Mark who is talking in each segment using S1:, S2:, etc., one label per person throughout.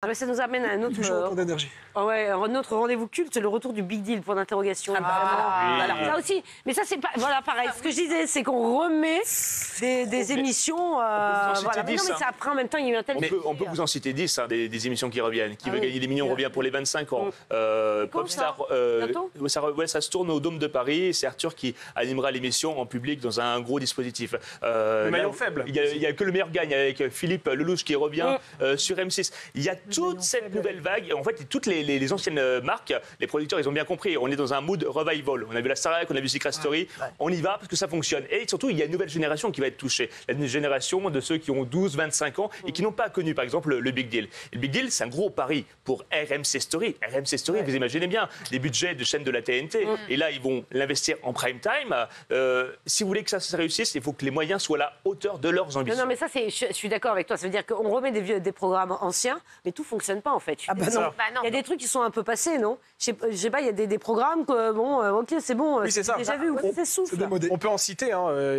S1: Ça nous amène à un autre, un autre rendez-vous culte, le retour du Big Deal, point d'interrogation. Alors ça aussi, mais ça c'est pas, voilà, pareil. Ce que je disais, c'est qu'on remet des émissions. Voilà. Mais non, mais ça après en même temps, il y a eu un tel.
S2: On peut vous en citer 10, hein, des émissions qui reviennent. Qui veut gagner des millions revient pour les 25 ans. Popstar, ça se tourne au Dôme de Paris. C'est Arthur qui animera l'émission en public dans un gros dispositif.
S3: Le maillon faible.
S2: Il y a que le meilleur gagne avec Philippe Lelouch qui revient sur M6. Il y a toute cette nouvelle vague. En fait, toutes les anciennes marques, les producteurs, ils ont bien compris. On est dans un mood revival. On a vu la Starac, on a vu Secret Story. On y va parce que ça fonctionne. Et surtout, il y a une nouvelle génération qui va être touchée. La génération de ceux qui ont 12, 25 ans et qui n'ont pas connu, par exemple, le Big Deal. Le Big Deal, c'est un gros pari pour RMC Story. RMC Story, vous imaginez bien, les budgets de chaînes de la TNT. Et là, ils vont l'investir en prime time. Si vous voulez que ça se réussisse, il faut que les moyens soient à la hauteur de leurs ambitions.
S1: Non, mais ça, je suis d'accord avec toi. Ça veut dire qu'on remet des programmes anciens, mais tout fonctionne pas en fait.
S4: Non.
S1: Il y a des trucs qui sont un peu passés, non? Je sais pas, il y a des programmes que ok, c'est bon.
S3: Oui, c'est ça.
S1: Déjà vu, c'est souffle.
S3: On peut en citer,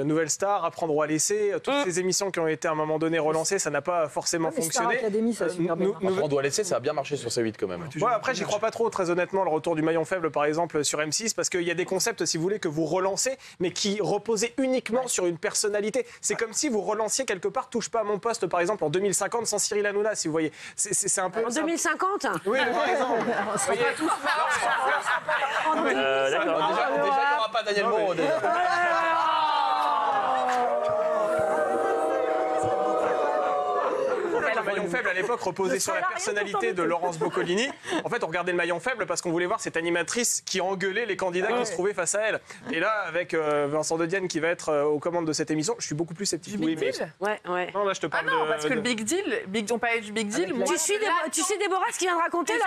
S3: Nouvelle Star, Apprendre ou à laisser, toutes ces émissions qui ont été à un moment donné relancées, ça n'a pas forcément fonctionné.
S4: Academy, ça a super bien.
S5: Apprendre ou à laisser, ça a bien marché sur C8 quand même.
S3: Après, j'y crois pas trop, très honnêtement, le retour du maillon faible, par exemple, sur M6, parce qu'il y a des concepts, si vous voulez, que vous relancez, mais qui reposaient uniquement sur une personnalité. C'est comme si vous relanciez quelque part Touche pas à mon poste, par exemple, en 2050, sans Cyril Hanouna, si vous voyez. C'est un peu.
S1: En 2050
S3: Oui, par exemple.
S5: Déjà, il n'y aura pas Daniel Moreau.
S3: Le maillon faible à l'époque reposait sur la personnalité de Laurence Boccolini. En fait, on regardait le maillon faible parce qu'on voulait voir cette animatrice qui engueulait les candidats qui se trouvaient face à elle. Et là, avec Vincent De Dienne qui va être aux commandes de cette émission, je suis beaucoup plus sceptique.
S6: Du Big Deal ?
S1: Ouais.
S3: Non, là, je te parle
S6: parce que le Big Deal, on parlait du Big Deal.
S1: Tu sais Déborah ce qu'il vient de raconter là?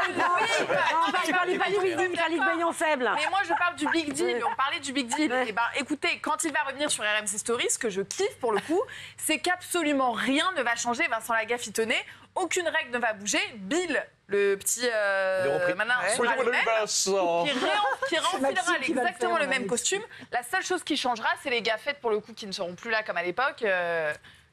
S1: On parlait pas du Big Deal, il parlait de maillon faible.
S6: Mais moi, je parle du Big Deal. On parlait du Big Deal. Et ben, écoutez, quand il va revenir sur RMC Stories, ce que je kiffe pour le coup, c'est qu'absolument rien ne va changer. Vincent Lagaffe y tenait. Aucune règle ne va bouger. Bill, le petit manin, sera le même, qui renfilera exactement le même costume. La seule chose qui changera, c'est les gaffettes, pour le coup, qui ne seront plus là comme à l'époque.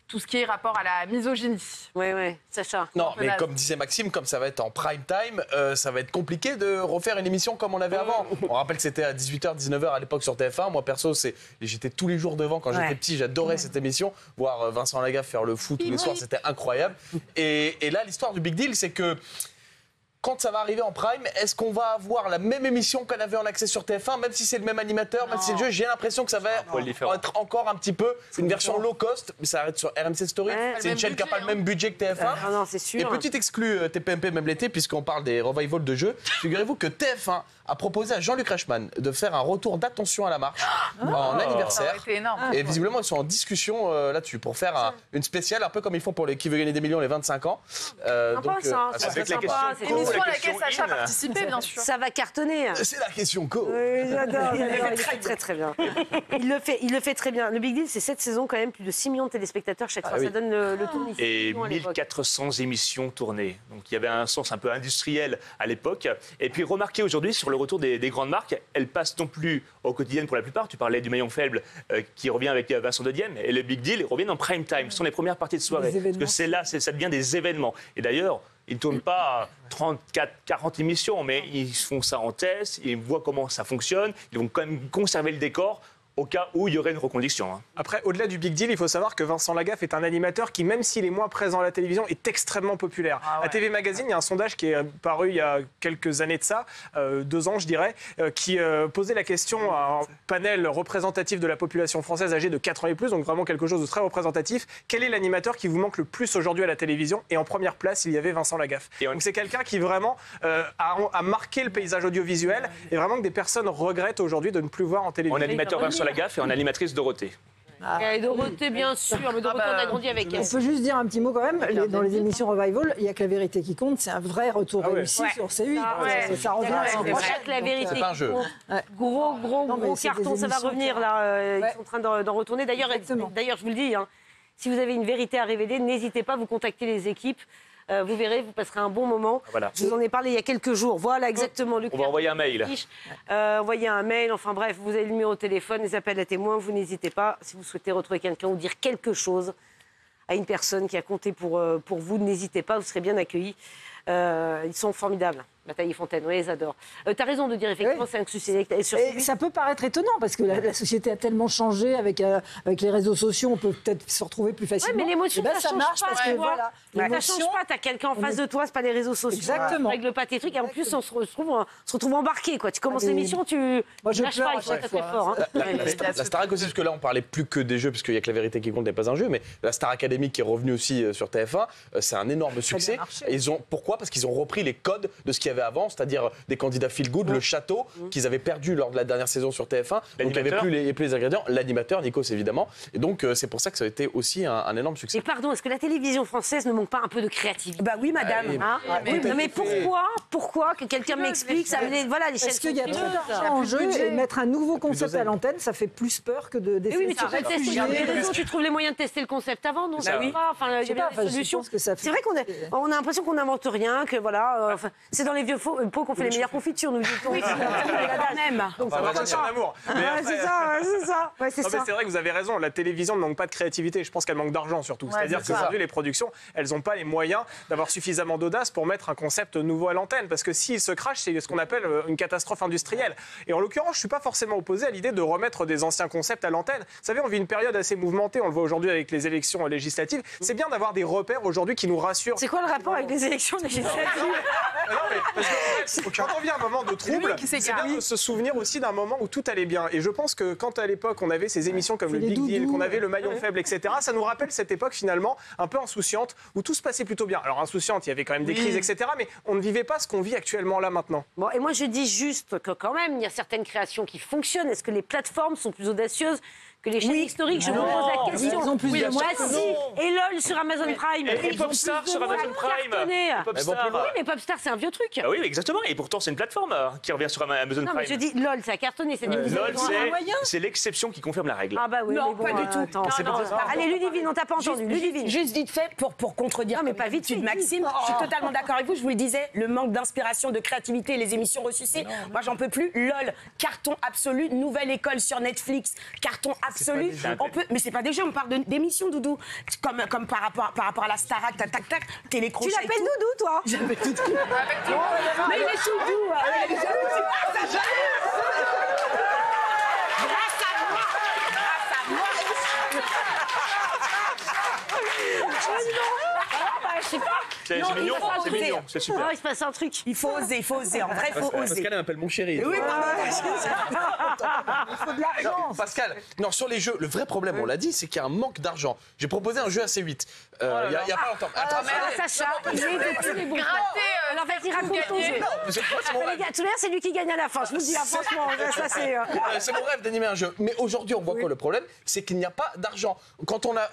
S6: Tout ce qui est rapport à la misogynie.
S1: Oui, Sacha.
S5: Non, mais comme disait Maxime, comme ça va être en prime time, ça va être compliqué de refaire une émission comme on avait avant. On rappelle que c'était à 18h, 19h à l'époque sur TF1. Moi, perso, j'étais tous les jours devant. Quand j'étais petit, j'adorais cette émission. Voir Vincent Lagaffe faire le fou tous les soirs, c'était incroyable. Et là, l'histoire du Big Deal, c'est que quand ça va arriver en prime, est-ce qu'on va avoir la même émission qu'on avait en accès sur TF1, même si c'est le même animateur, même si c'est le jeu? J'ai l'impression que ça va être encore un petit peu une version low cost, mais ça arrête sur RMC Story. C'est une chaîne qui n'a pas le même budget que TF1.
S1: Non, c'est sûr.
S5: Et petit exclu TPMP même l'été, puisqu'on parle des revivals de jeux, figurez-vous que TF1 a proposé à Jean-Luc Reichmann de faire un retour d'Attention à la marche en anniversaire.
S6: Ça aurait été énorme.
S5: Et visiblement, ils sont en discussion là-dessus pour faire une spéciale, un peu comme ils font pour les Qui veut gagner des millions les 25 ans.
S1: Avec la
S6: émission à laquelle Sacha a participé, bien sûr.
S1: Ça va cartonner.
S5: C'est la question co.
S1: Oui, j'adore. Il le fait très bien. Il le fait très bien. Le Big Deal, c'est 7 saisons quand même, plus de 6 millions de téléspectateurs chaque fois. Ça donne le tournis.
S2: Et 1400 émissions tournées. Donc il y avait un sens un peu industriel à l'époque. Et puis remarquez aujourd'hui sur le retour des grandes marques, elles passent non plus au quotidien pour la plupart. Tu parlais du maillon faible qui revient avec Vincent De Dienne. Et le Big Deal, ils reviennent en prime time. Ce sont les premières parties de soirée. Parce que c'est là, ça devient des événements. Et d'ailleurs, ils ne tournent pas 34, 40 émissions, mais ils font ça en test, ils voient comment ça fonctionne, ils vont quand même conserver le décor au cas où il y aurait une reconduction.
S3: Après, au-delà du Big Deal, il faut savoir que Vincent Lagaffe est un animateur qui, même s'il est moins présent à la télévision, est extrêmement populaire. À TV Magazine, il y a un sondage qui est paru il y a quelques années de ça, 2 ans je dirais, qui posait la question à un panel représentatif de la population française âgée de 4 ans et plus, donc vraiment quelque chose de très représentatif. Quel est l'animateur qui vous manque le plus aujourd'hui à la télévision? Et en première place, il y avait Vincent Lagaffe. Donc c'est quelqu'un qui vraiment a marqué le paysage audiovisuel et vraiment que des personnes regrettent aujourd'hui de ne plus voir en télévision.
S2: En animateur Vincent Lagaffe et en animatrice Dorothée.
S1: Et Dorothée, bien sûr, mais Dorothée, on a grandi avec elle.
S4: On peut juste dire un petit mot quand même. Dans les émissions Revival, il n'y a que la vérité qui compte. C'est un vrai retour réussi sur C8. Ça revient.
S1: C'est vrai que la vérité.
S5: C'est pas un jeu.
S1: Gros carton, ça va revenir là. Ils sont en train d'en retourner. D'ailleurs, je vous le dis, si vous avez une vérité à révéler, n'hésitez pas, vous contactez les équipes. Vous verrez, vous passerez un bon moment.
S2: Voilà.
S1: Je vous en ai parlé il y a quelques jours. Voilà, exactement. Luc,
S2: on va envoyer un mail.
S1: Envoyer un mail. Enfin bref, vous avez le numéro de téléphone, les appels à témoins. Vous n'hésitez pas. Si vous souhaitez retrouver quelqu'un ou dire quelque chose à une personne qui a compté pour vous, n'hésitez pas. Vous serez bien accueillis. Ils sont formidables. Bataille Fontaine, oui, ils adorent. T'as raison de dire, effectivement, c'est un succès.
S4: Et ça peut paraître étonnant, parce que la société a tellement changé avec les réseaux sociaux, on peut peut-être se retrouver plus facilement.
S1: Oui, mais l'émotion, ça
S4: marche
S1: pas,
S4: parce que voilà.
S1: Ça change pas, t'as quelqu'un en face de toi, c'est pas les réseaux sociaux.
S4: Exactement.
S1: Tu règles pas tes trucs, et en plus, on se retrouve embarqué, quoi. Tu commences l'émission, tu lâches pas, il faut être très fort.
S5: La Starac aussi, parce que là, on parlait plus que des jeux, parce qu'il y a que la vérité qui compte, n'est pas un jeu, mais la Star Academy qui est revenue aussi sur TF1, c'est un énorme succès. Pourquoi ? Parce qu'ils ont repris les codes de ce qu'il y avait avant, c'est-à-dire des candidats feel good, le château qu'ils avaient perdu lors de la dernière saison sur TF1, donc il n'y avait plus les ingrédients, l'animateur, Nikos évidemment, et donc c'est pour ça que ça a été aussi un énorme succès.
S1: Et pardon, est-ce que la télévision française ne manque pas un peu de créativité?
S7: Bah oui, madame.
S1: Mais pourquoi que quelqu'un m'explique ça? Voilà, les chaînes.
S4: Parce qu'il y a trop d'argent en jeu et mettre un nouveau concept à l'entenne, ça fait plus peur que d'essayer.
S1: Oui, mais tu peux tester. Tu trouves les moyens de tester le concept avant, donc ça va pas. Enfin, il y a bien des solutions. C'est vrai qu'on a l'impression qu'on n'invente rien, que voilà, c'est dans les vieux pots qu'on fait les meilleures confitures, nous dit-on. Oui, même.
S3: Donc ça va passer en amour.
S1: C'est ça.
S3: C'est vrai que vous avez raison, la télévision ne manque pas de créativité, je pense qu'elle manque d'argent surtout. C'est-à-dire qu'aujourd'hui, les productions, elles n'ont pas les moyens d'avoir suffisamment d'audace pour mettre un concept nouveau à l'antenne, parce que s'il se crache, c'est ce qu'on appelle une catastrophe industrielle. Et en l'occurrence, je ne suis pas forcément opposé à l'idée de remettre des anciens concepts à l'antenne. Vous savez, on vit une période assez mouvementée, on le voit aujourd'hui avec les élections législatives. C'est bien d'avoir des repères aujourd'hui qui nous rassurent.
S1: C'est quoi le rapport avec les élections législatives?
S3: Parce que quand on vit un moment de trouble, c'est bien de se souvenir aussi d'un moment où tout allait bien. Et je pense que quand à l'époque on avait ces émissions comme le Big Deal, qu'on avait le maillon faible, etc., ça nous rappelle cette époque finalement un peu insouciante où tout se passait plutôt bien. Alors insouciante, il y avait quand même des crises, etc., mais on ne vivait pas ce qu'on vit actuellement là maintenant.
S1: Bon, et moi je dis juste que quand même il y a certaines créations qui fonctionnent. Est-ce que les plateformes sont plus audacieuses que les chaînes historiques? Je me pose la question.
S4: Ils ont plus de moyens.
S1: Et LOL sur Amazon Prime.
S2: Et Popstar sur Amazon Prime.
S1: Oui, mais Popstar, c'est un vieux truc.
S2: Ah oui, exactement. Et pourtant, c'est une plateforme qui revient sur Amazon Prime.
S1: Non, mais je dis LOL, ça a cartonné.
S2: LOL, c'est l'exception qui confirme la règle.
S1: Ah bah oui,
S7: non,
S1: mais bon,
S7: pas du tout.
S1: Allez, Ludivine, on t'a pas entendu. Ludivine.
S7: Juste vite fait pour contredire.
S1: Non, mais pas vite.
S7: Maxime, je suis totalement d'accord avec vous. Je vous le disais, le manque d'inspiration, de créativité, les émissions ressucées. Moi, j'en peux plus. LOL, carton absolu. Nouvelle école sur Netflix, carton absolu. Mais c'est pas des jeux, on parle d'émissions, Doudou. Comme par rapport à la Starac, tac, télécrochet.
S1: Tu l'appelles Doudou, toi?
S7: J'appelle Doudou.
S1: Mais il est tout doux. Je sais pas.
S2: C'est mignon, c'est mignon, c'est super.
S1: Non, il se passe un truc.
S7: Il faut oser. En vrai, il faut oser.
S5: Pascal m'appelle mon chéri.
S7: Oui,
S4: Il faut de l'argent.
S5: Pascal, non, sur les jeux, le vrai problème, on l'a dit, c'est qu'il y a un manque d'argent. J'ai proposé un jeu à C8 il y a pas longtemps.
S1: Sacha, il est de tous les bons points. Alors vas-y, raconte ton jeu. Tout à l'heure, c'est lui qui gagne à la fin. Je vous dis, franchement, ça c'est...
S5: C'est mon rêve d'animer un jeu. Mais aujourd'hui, on voit quoi le problème? C'est qu'il n'y a pas d'argent. Quand on a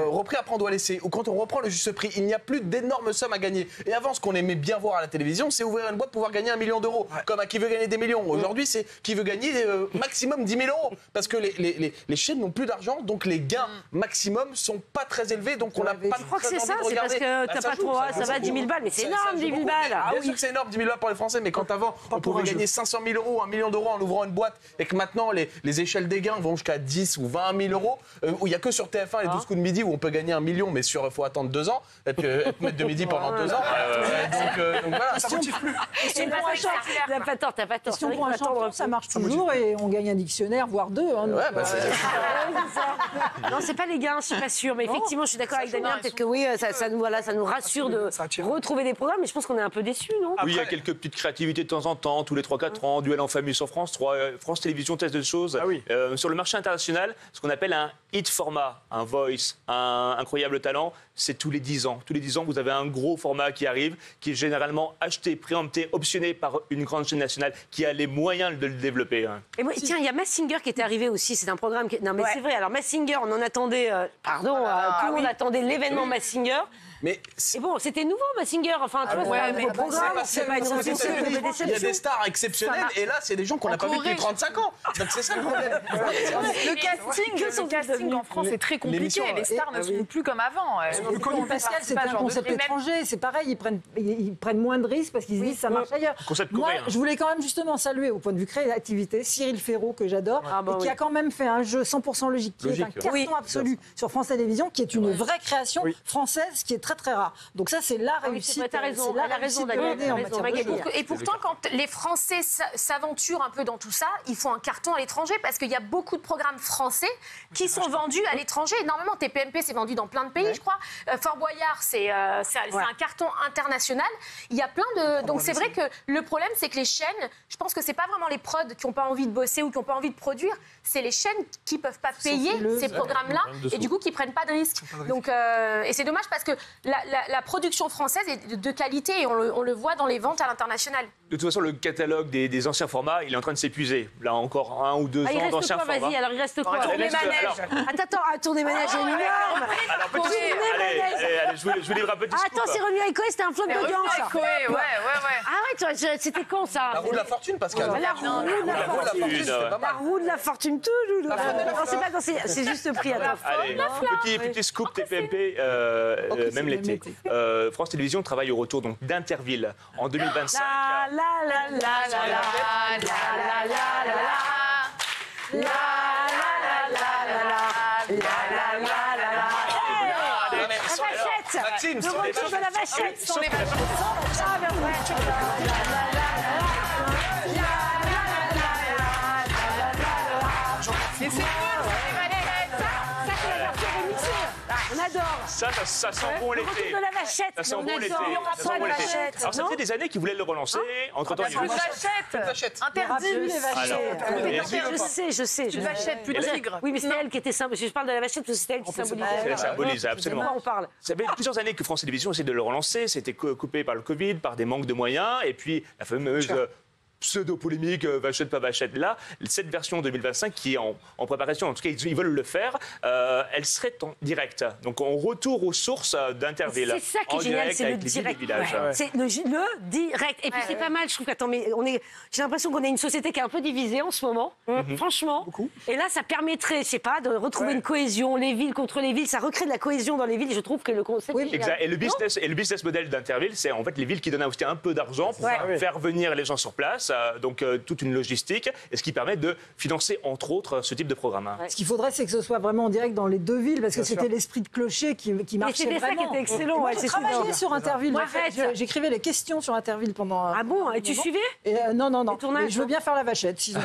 S5: repris à prendre ou à laisser, ou quand on reprend le juste prix, il n'y a plus d'énormes sommes à gagner. Et avant, ce qu'on aimait bien voir à la télévision, c'est ouvrir une boîte pour pouvoir gagner 1 million d'euros. Comme à Qui veut gagner des millions. Aujourd'hui, c'est qui veut gagner maximum 10 000 euros. Parce que les chaînes n'ont plus d'argent, donc les gains maximum sont pas très élevés. Donc on n'a pas.
S1: Je crois que c'est ça, c'est parce que t'as pas trop. Ça va 10 000 balles, mais c'est énorme, 10 000 balles.
S5: Bien sûr que c'est énorme, 10 000 balles pour les Français, mais quand avant, on pouvait gagner 500 000 euros, 1 million d'euros en ouvrant une boîte, et que maintenant, les échelles des gains vont jusqu'à 10 ou 20 000 euros, où il n'y a que sur TF1 les 12 coups de midi où on peut gagner 1 million, mais il faut attendre 2 ans, et puis être maître de midi pendant 2 ans. Donc voilà, ça ne motive plus.
S1: T'as pas tort.
S4: Si on prend un champion, ça marche toujours et on gagne un dictionnaire, voire 2.
S1: Non, c'est pas les gains, je suis pas sûre, mais effectivement, je suis d'accord avec Damien, peut-être que oui, ça nous rassure de retrouver des programmes, mais je pense qu'on est un peu déçus, non?
S2: Oui, il y a quelques petites créativités de temps en temps, tous les 3-4 ans, Duel en famille sur France 3, France Télévisions teste de choses. Sur le marché international, ce qu'on appelle un hit format, un voice, un incroyable talent, c'est tous les 10 ans. Tous les 10 ans, vous avez un gros format qui arrive, qui est généralement acheté, préempté, optionné par une grande chaîne nationale qui a les moyens de le développer.
S1: Et moi, tiens, il y a Mask Singer qui était arrivé aussi, c'est un programme qui... Non mais c'est vrai, alors Mask Singer, on en attendait, tout le monde attendait l'événement Mask Singer.
S5: Mais
S1: et bon, c'était nouveau, Mazinger. Enfin, tu vois, c'est un nouveau programme, c'est pas une révolution.
S5: Il y a des stars exceptionnelles, et là, c'est des gens qu'on n'a pas vu depuis 35 ans. Donc c'est ça le problème.
S6: Le casting en France est très compliqué. Les stars ne sont plus comme avant.
S4: Pascal, c'est un concept étranger. C'est pareil, ils prennent moins de risques parce qu'ils se disent ça marche ailleurs. Moi, je voulais quand même justement saluer, au point de vue créativité, Cyril Ferraud, que j'adore, et qui a quand même fait un jeu 100% logique, qui est un carton absolu sur France Télévisions, qui est une vraie création française, qui est très très très rare. Donc ça, c'est la réussite.
S1: Tu as raison, elle a raison, Magali.
S8: Et pourtant, quand les Français s'aventurent un peu dans tout ça, ils font un carton à l'étranger parce qu'il y a beaucoup de programmes français qui sont vendus à l'étranger. Normalement, TPMP, c'est vendu dans plein de pays, je crois. Fort Boyard, c'est un carton international. Il y a plein de... Donc c'est vrai que le problème, c'est que les chaînes, je pense que c'est pas vraiment les prods qui n'ont pas envie de bosser ou qui n'ont pas envie de produire, c'est les chaînes qui peuvent pas payer ces programmes-là et du coup qui prennent pas de risques. Donc, et c'est dommage parce que la production française est de qualité et on le voit dans les ventes à l'international.
S2: De toute façon, le catalogue des anciens formats, il est en train de s'épuiser. Là, encore 1 ou 2 ans d'anciens formats.
S1: Vas-y, alors il reste quoi?
S7: Tour des manèges.
S1: Attends, tour des manèges, énorme.
S2: Alors, allez, je vous livre un petit scoop.
S1: Attends, c'est revenu avec Coé, c'était un flop d'audience.
S6: Ouais.
S1: Ah ouais, c'était con ça.
S5: La roue de la fortune, Pascal.
S1: La roue de la fortune. La roue de la fortune, toujours. Non, c'est pas, c'est juste pris.
S2: Allez, petit scoop TPMP, même l'été. France Télévisions travaille au retour d'Interville en 2025.
S1: Maxime, le retour de la vachette.
S6: Sans les vachettes. Mais c'est
S1: on adore.
S2: Ça sent bon l'été.
S1: Le retour de la vachette.
S2: Ça sent bon l'été. Alors ça fait des années qu'ils voulaient le relancer. Entre-temps, il y a
S6: une vachette. Interdit les vachettes.
S1: Je sais.
S6: Une vachette, plus de tigre.
S1: Oui, mais c'était elle qui était symbolisée. Je parle de la vachette parce que c'était elle qui symbolisait.
S2: Elle symbolise, absolument.
S1: On parle.
S2: Ça fait plusieurs années que France Télévisions essaie de le relancer. C'était coupé par le Covid, par des manques de moyens. Et puis la fameuse... pseudo-polémique, vachette, pas vachette. Là, cette version 2025 qui est en préparation, en tout cas, ils veulent le faire, elle serait en direct. Donc, on retourne aux sources d'Interville.
S1: C'est ça qui est génial, c'est le direct. C'est le direct. Et puis, c'est pas mal, je trouve. Attends, mais j'ai l'impression qu'on est une société qui est un peu divisée en ce moment, franchement. Beaucoup. Et là, ça permettrait, je sais pas, de retrouver une cohésion, les villes contre les villes. Ça recrée de la cohésion dans les villes. Je trouve que le concept est
S2: exact. Et le business model d'Interville, c'est en fait les villes qui donnent aussi un peu d'argent pour faire venir les gens sur place. Donc toute une logistique, et ce qui permet de financer entre autres ce type de programme.
S4: Ce qu'il faudrait, c'est que ce soit vraiment en direct dans les 2 villes, parce que c'était l'esprit de clocher qui marchait vraiment.
S1: Et c'était ça qui était excellent.
S4: Moi, j'ai travaillé sur Interville. J'écrivais les questions sur Interville pendant.
S1: Ah bon? Et tu suivais?
S4: Non. Mais je veux bien faire la vachette. Si
S1: non.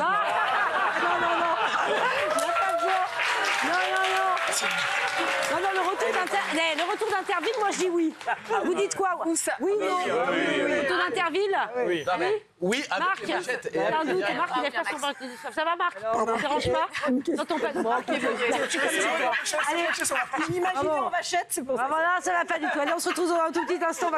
S1: Le retour d'Interville, moi je dis oui. Vous dites quoi?
S6: Où ça?
S1: Oui, non. Le retour d'Interville?
S5: Oui,
S1: Marc, t'as un doute? Marc, il lève pas son banc. Ça va, Marc? Ça ne dérange pas? T'entends pas de moi.
S4: Allez, imaginez en vachette, c'est pour ça.
S1: Voilà, ça va pas du tout. Allez, on se retrouve dans un tout petit instant.